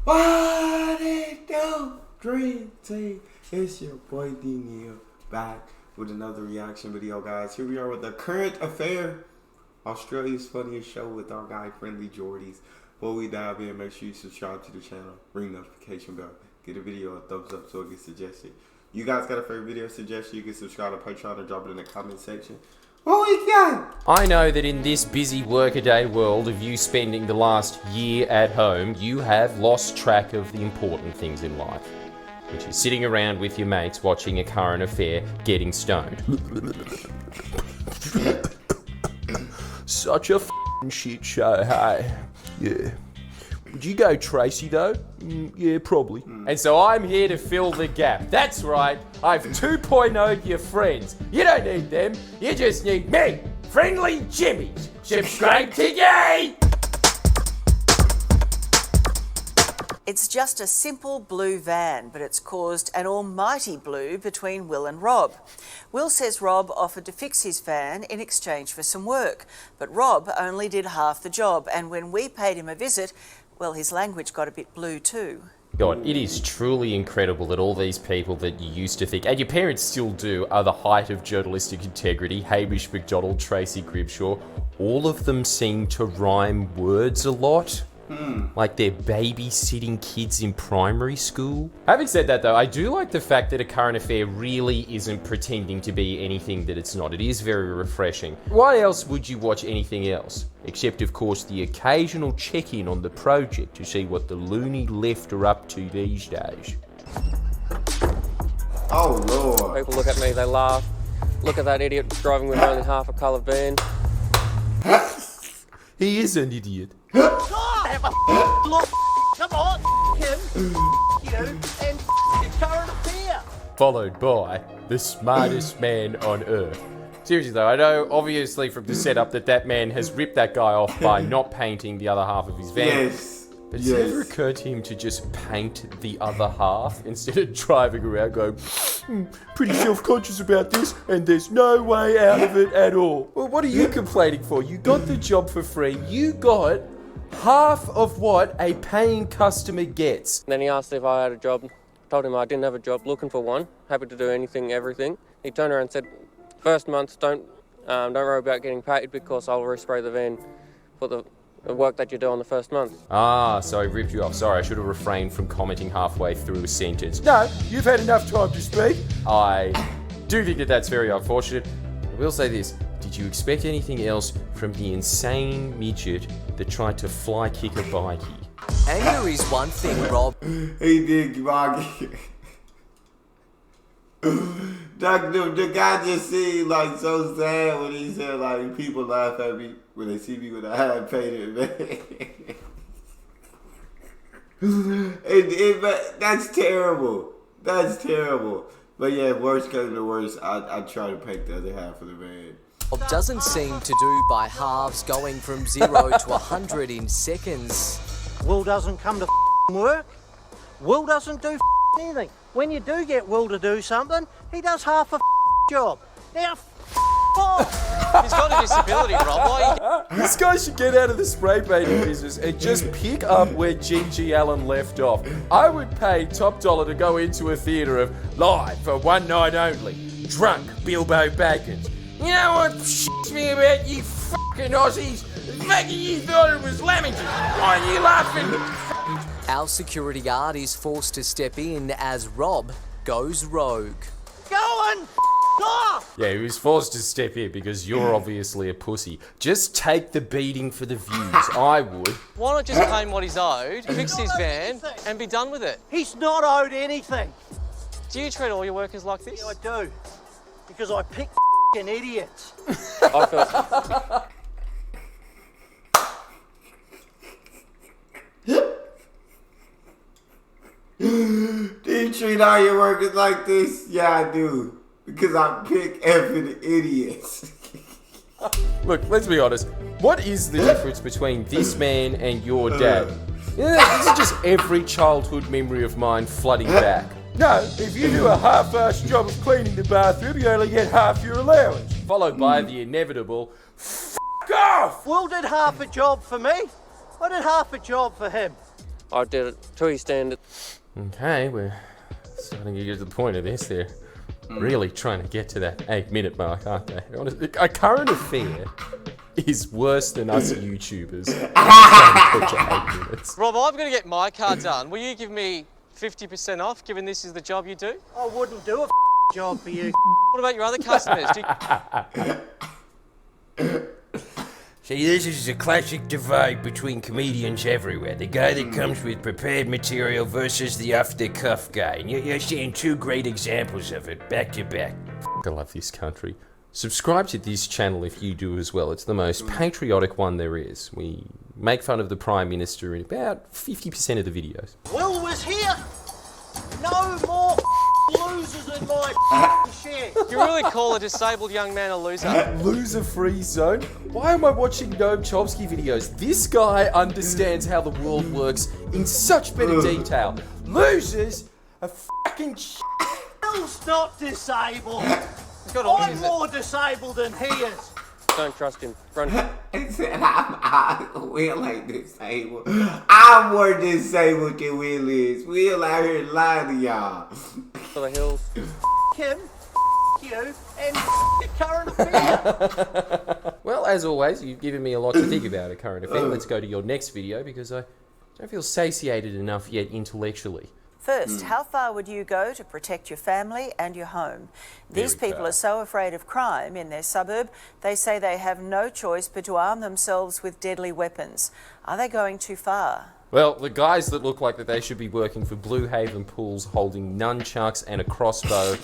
What it do? Dream Team. It's your boy Neal back with another reaction video, guys. Here we are with the current affair, Australia's funniest show with our guy friendly Jordies. Before we dive in, make sure you subscribe to the channel, ring the notification bell, get a video a thumbs up so it gets suggested. You guys got a favorite video suggestion? You can subscribe to Patreon or drop it in the comment section. What we got? I know that in this busy workaday world of you spending the last year at home, you have lost track of the important things in life, which is sitting around with your mates watching a current affair, getting stoned. Such a f***ing shit show, hey? Yeah. Would you go Tracy though? Yeah, probably. And so I'm here to fill the gap. That's right, I've 2.0'd your friends. You don't need them, you just need me, Friendly Jimmy's. Subscribe today! It's just a simple blue van, but it's caused an almighty blue between Will and Rob. Will says Rob offered to fix his van in exchange for some work, but Rob only did half the job, and when we paid him a visit, well, his language got a bit blue too. God, it is truly incredible that all these people that you used to think, and your parents still do, are the height of journalistic integrity, Hamish McDonald, Tracy Grimshaw, all of them seem to rhyme words a lot. Like they're babysitting kids in primary school. Having said that though, I do like the fact that a current affair really isn't pretending to be anything that it's not. It is very refreshing. Why else would you watch anything else? Except of course the occasional check-in on the project to see what the loony left are up to these days. Oh Lord. People look at me, they laugh. Look at that idiot driving with only half a colour van. He is an idiot. Look, come on, him, you, and current affair. Followed by the smartest man on earth. Seriously though, I know obviously from the setup that man has ripped that guy off by not painting the other half of his van. Yes. But it's never occurred to him to just paint the other half instead of driving around going, pretty self-conscious about this and there's no way out of it at all. Well, what are you complaining for? You got the job for free. You got half of what a paying customer gets. And then he asked if I had a job. Told him I didn't have a job, looking for one. Happy to do anything, everything. He turned around and said, first month, don't worry about getting paid because I'll respray the van for the work that you do on the first month. Ah, so I ripped you off. Sorry, I should have refrained from commenting halfway through a sentence. No, you've had enough time to speak. I do think that that's very unfortunate. I will say this. Did you expect anything else from the insane midget that tried to fly kick a bikie? And here is one thing, Rob. He did, bikie. The guy just seemed like so sad when he said like people laugh at me when they see me with a hand painted man. That's terrible. That's terrible. But yeah, worst comes to worst, I try to paint the other half of the van. Rob doesn't seem to do by halves, going from 0 to 100 in seconds. Will doesn't come to work. Will doesn't do anything. When you do get Will to do something, he does half a job. Now, off. He's got a disability, Rob. Why? This guy should get out of the spray painting business and just pick up where G.G. Allen left off. I would pay top dollar to go into a theatre of live for one night only. Drunk Bilbo Baggins. You know what shits me about you fucking Aussies? The fact that you thought it was Lamington. Why are you laughing? Our security guard is forced to step in as Rob goes rogue. Go on, off. Yeah, he was forced to step in because you're obviously a pussy. Just take the beating for the views. I would. Why not just claim what he's owed, fix his van, and be done with it? He's not owed anything. Do you treat all your workers like this? Yeah, I do. Because I pick idiots. I feel... Do you treat all your workers like this? Yeah, I do. Because I pick effing idiots. Look, let's be honest. What is the difference between this man and your dad? Yeah, this is just every childhood memory of mine flooding back. No, if you do a half-assed job of cleaning the bathroom, you only get half your allowance. Followed by the inevitable, f*** off! Will did half a job for me. I did half a job for him. I did it to his standard. Okay, we're starting to get to the point of this. They're really trying to get to that 8-minute mark, aren't they? Honestly, a current affair is worse than us YouTubers trying to get to 8 minutes. Rob, I'm going to get my car done. Will you give me 50% off, given this is the job you do? I wouldn't do a job for you. What about your other customers? See, this is a classic divide between comedians everywhere. The guy that comes with prepared material versus the off-the-cuff guy. And you're seeing two great examples of it, back to back. I love this country. Subscribe to this channel if you do as well. It's the most patriotic one there is. We make fun of the Prime Minister in about 50% of the videos. Will was here. No more losers in my share. You really call a disabled young man a loser? Loser-free zone? Why am I watching Noam Chomsky videos? This guy understands how the world works in such better detail. Losers are fucking Will's not disabled. He's got all I'm more disabled than he is. Don't trust him. Run. He said, Will ain't disabled. I'm more disabled than Will is. Will out here lying to y'all. For the hills. Him, you, and your current affair. Well, as always, you've given me a lot to think about at current affair. Let's go to your next video because I don't feel satiated enough yet intellectually. First, how far would you go to protect your family and your home? These Very people far. are so afraid of crime in their suburb, they say they have no choice but to arm themselves with deadly weapons. Are they going too far? Well, the guys that look like that they should be working for Blue Haven Pools holding nunchucks and a crossbow,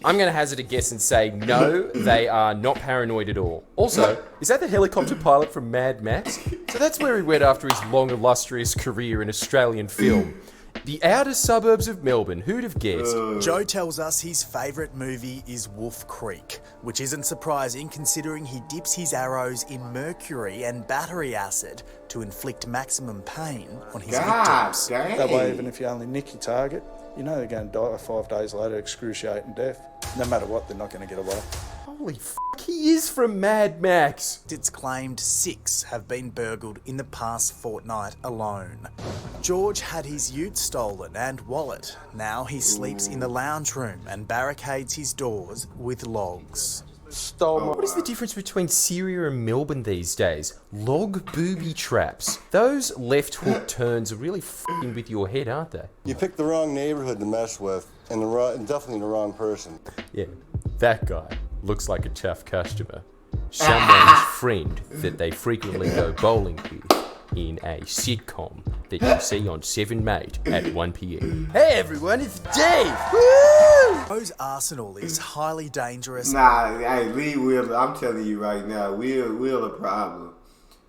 I'm going to hazard a guess and say no, they are not paranoid at all. Also, is that the helicopter pilot from Mad Max? So that's where he went after his long illustrious career in Australian film. The outer suburbs of Melbourne, who'd have guessed? Joe tells us his favourite movie is Wolf Creek, which isn't surprising considering he dips his arrows in mercury and battery acid to inflict maximum pain on his victims. That way, even if you only nick your target, you know they're going to die 5 days later, excruciating death. No matter what, they're not going to get away. Holy f***, he is from Mad Max. It's claimed 6 have been burgled in the past fortnight alone. George had his ute stolen and wallet. Now he sleeps in the lounge room and barricades his doors with logs. What is the difference between Syria and Melbourne these days? Log booby traps. Those left hook turns are really f***ing with your head, aren't they? You picked the wrong neighborhood to mess with, and definitely the wrong person. Yeah, that guy looks like a tough customer. Someone's friend that they frequently go bowling with in a sitcom that you see on 7 Mate at 1 p.m. Hey everyone, it's Dave! Woo! Joe's arsenal is highly dangerous. Nah, hey, leave Will. I'm telling you right now, Will a problem.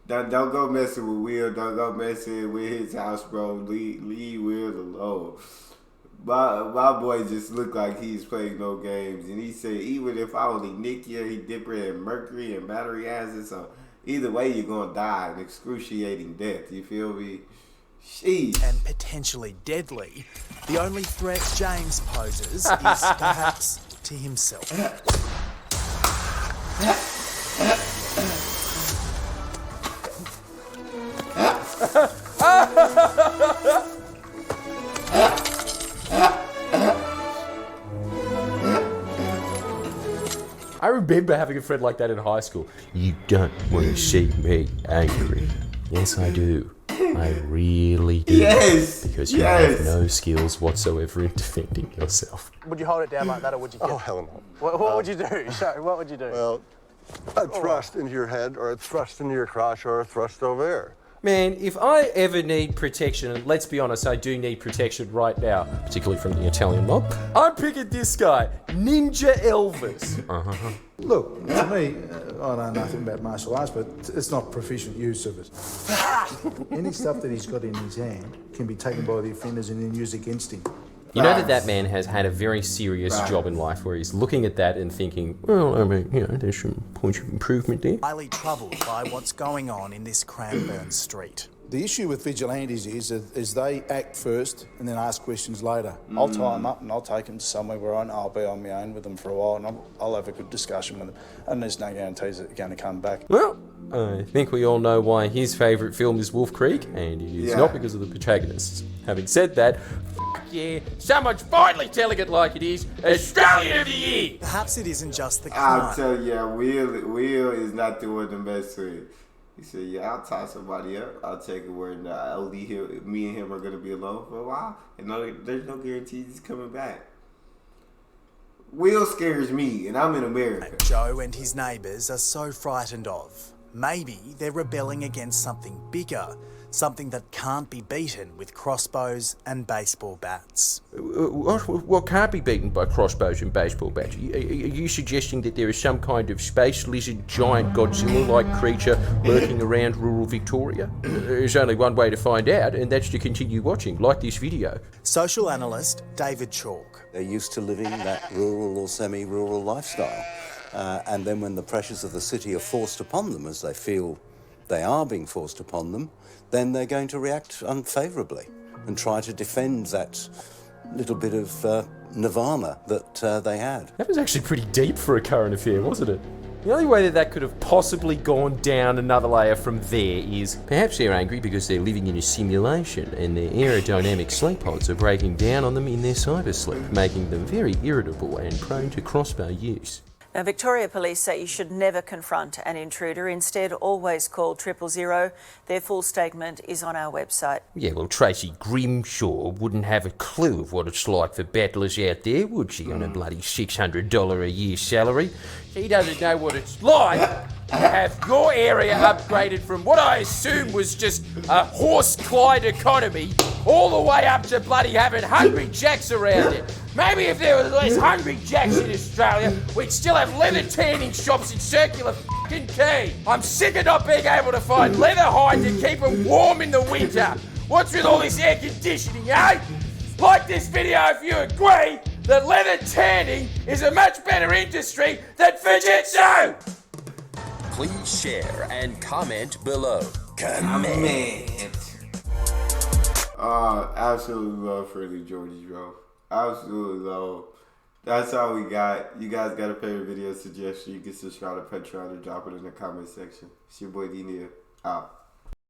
Don't go messing with Will. Don't go messing with his house, bro. Leave Will alone. My boy just looked like he's playing no games, and he said even if I only nick you, he dip it in mercury and battery acid. So either way, you're gonna die an excruciating death. You feel me? Sheesh. And potentially deadly. The only threat James poses is perhaps to himself. I remember having a friend like that in high school. You don't want to see me angry. Yes, I do. I really do. Yes. Because you have no skills whatsoever in defending yourself. Would you hold it down like that, or would you get... Oh, hell no. What would you do? Sorry, what would you do? Well, a thrust into your head, or a thrust into your crotch, or a thrust over there. Man, if I ever need protection, and let's be honest, I do need protection right now, particularly from the Italian mob, I'm picking this guy, Ninja Elvis. Look, to me, I know nothing about martial arts, but it's not proficient use of it. Any stuff that he's got in his hand can be taken by the offenders and then used against him. You know that man has had a very serious job in life where he's looking at that and thinking, well, I mean, you know, there's some points of improvement there. Highly troubled by what's going on in this Cranbourne street. The issue with vigilantes is they act first and then ask questions later. I'll tie them up and I'll take them to somewhere where I know I'll be on my own with them for a while and I'll have a good discussion with them. And there's no guarantees that they're going to come back. Well, I think we all know why his favourite film is Wolf Creek, and it is not because of the protagonists. Having said that, yeah, someone's finally telling it like it is, Australian of the Year! Perhaps it isn't just the crime. I'll tell you, Will is not the one to mess with. He said, yeah, I'll tie somebody up. I'll take it where I'll leave him. Me and him are going to be alone for a while. And there's no guarantees he's coming back. Will scares me, and I'm in America. Joe and his neighbours are so frightened of. Maybe they're rebelling against something bigger, something that can't be beaten with crossbows and baseball bats. What can't be beaten by crossbows and baseball bats? Are you suggesting that there is some kind of space lizard, giant Godzilla-like creature lurking around rural Victoria? There's only one way to find out, and that's to continue watching, like this video. Social analyst David Chalk. They're used to living that rural or semi-rural lifestyle. And then when the pressures of the city are forced upon them, as they feel they are being forced upon them, then they're going to react unfavourably and try to defend that little bit of nirvana that they had. That was actually pretty deep for a current affair, wasn't it? The only way that could have possibly gone down another layer from there is perhaps they're angry because they're living in a simulation and their aerodynamic sleep pods are breaking down on them in their cybersleep, making them very irritable and prone to crossbow use. Now, Victoria Police say you should never confront an intruder. Instead, always call 000. Their full statement is on our website. Yeah, well, Tracy Grimshaw wouldn't have a clue of what it's like for battlers out there, would she, on a bloody $600 a year salary? She doesn't know what it's like to have your area upgraded from what I assume was just a horse Clyde economy all the way up to bloody having Hungry Jacks around it. Maybe if there were less Hungry Jacks in Australia, we'd still have leather tanning shops in Circular f***ing Quay. I'm sick of not being able to find leather hide to keep them warm in the winter. What's with all this air conditioning, eh? Like this video if you agree that leather tanning is a much better industry than Fujitsu! Please share and comment below. Absolutely love Friendly Jordies, bro. Absolutely love. That's all we got. You guys got a favorite video suggestion, you can subscribe to Patreon or drop it in the comment section. It's your boy D Neal. Out.